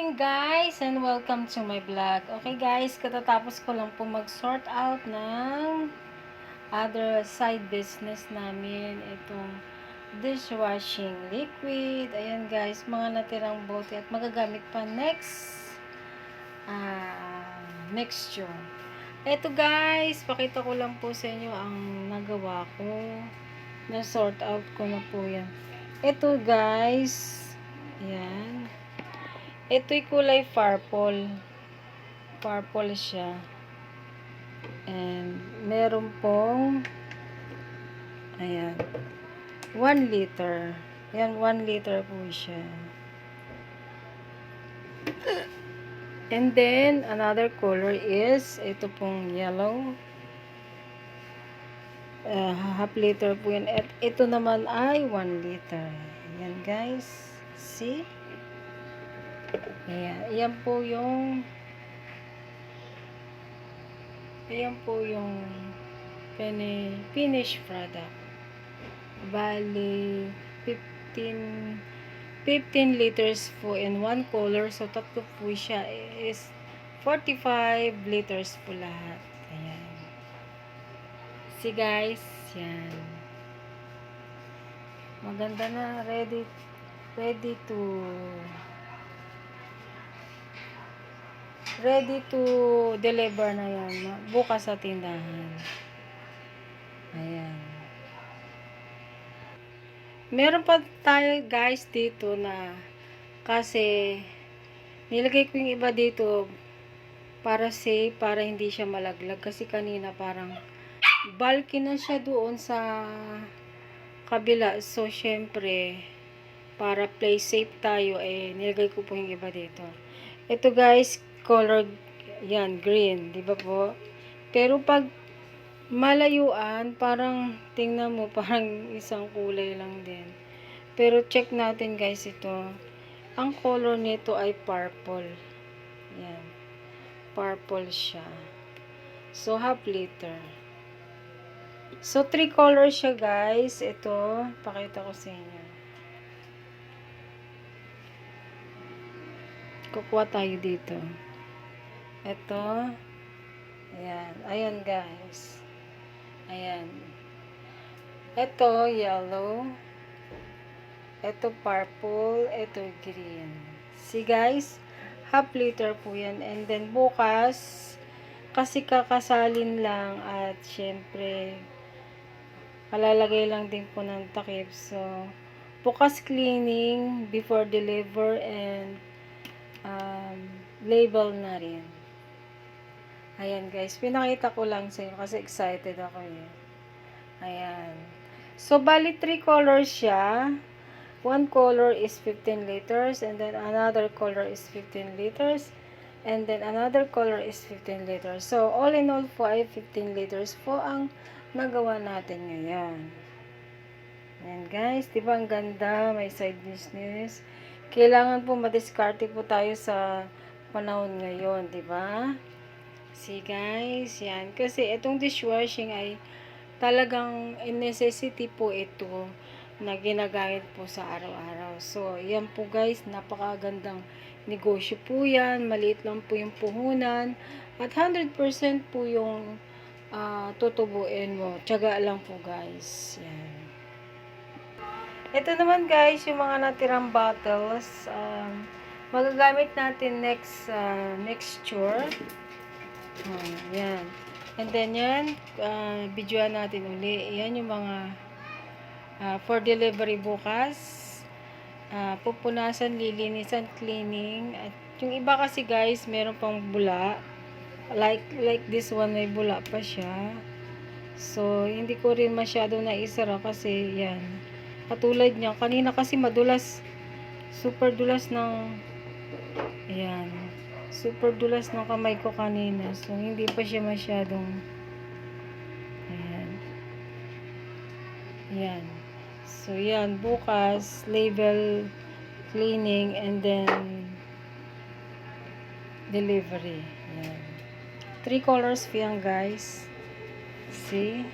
morning guys and welcome to my vlog. Okay guys, katatapos ko lang po mag-sort out ng other side business namin. Itong dishwashing liquid. Ayan guys, mga natirang bote at magagamit pa next mixture. Ito guys, pakita ko lang po sa inyo ang nagawa ko. Na-sort out ko na po yan. Ito guys, ayan. Ito'y kulay purple. Purple siya. And meron pong ayan, 1 liter. Ayan, 1 liter po siya. And then, another color is ito pong yellow. Half liter po yan. At ito naman ay 1 liter. Ayan guys. See? Ayan po yung finished product. Bali 15 liters po in one color. So tatlo po siya is 45 liters po lahat. Ayan. See guys, yan. Maganda na, ready to deliver na yan bukas sa tindahan. Ayan. Meron pa tayo guys dito na kasi nilagay ko yung iba dito para safe, para hindi siya malaglag kasi kanina parang bulky na siya doon sa kabila. So syempre para play safe tayo nilagay ko po yung iba dito. Ito guys, color yan, green, di ba po? Pero pag malayuan, parang tingnan mo, parang isang kulay lang din. Pero check natin guys ito. Ang color nito ay purple. Yan. Purple siya. So, half liter. So, 3 colors siya guys. Ito, pakita ko sa inyo. Kukuha tayo dito. Ito. Ayan. Ayan guys. Ayan. Ito, yellow. Ito, purple. Ito, green. See guys? Half liter po yan. And then, bukas, kasi kakasalin lang at syempre, palalagay lang din po ng takip. So, bukas cleaning, before deliver, and label na rin. Ayan guys, pinakita ko lang sa inyo kasi excited ako eh. Ayan. So, bali 3 colors siya. One color is 15 liters and then another color is 15 liters and then another color is 15 liters. So, all in all po ay 15 liters po ang nagawa natin ngayon. Ayan guys, diba ang ganda? May side business. Kailangan po madiskarte po tayo sa panahon ngayon, diba? See guys, yan. Kasi itong dishwashing ay talagang necessity po ito na ginagamit po sa araw-araw. So, yan po guys, napakagandang negosyo po yan. Maliit lang po yung puhunan. At 100% po yung tutubuin mo. Tiyaga lang po guys. Yan. Ito naman guys, yung mga natirang bottles. Magagamit natin next mixture. Yan. And then yan, videoan natin uli. Yan yung mga for delivery bukas. Pupunasan, lilinisan, cleaning. At yung iba kasi guys, meron pang bula. Like this one, may bula pa siya. So, hindi ko rin masyado naisara kasi yan. Katulad niya, kanina kasi madulas. Super dulas ng ayan. Super dulas ng kamay ko kanina. So, hindi pa siya masyadong ayan. Ayan. So, yan. Bukas, label, cleaning, and then delivery. Ayan. 3 colors po yan, guys. See?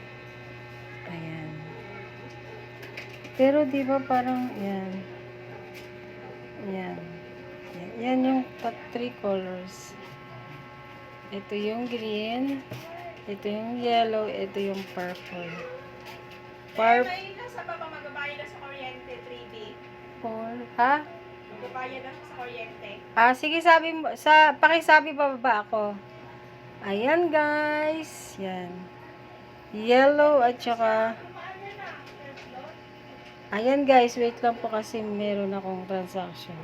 Ayan. Pero, di ba parang, ayan. Ayan. Yan yung top 3 colors. Ito yung green, ito yung yellow, ito yung purple. May nasa baba magbabayad na sa kuryente, 3B. Ha? Magbabayad na sa kuryente. Sige, sabi mo, pakisabi pa ba ako? Ayan, guys. Yan. Yellow at saka ayan, guys. Wait lang po kasi meron akong transaction.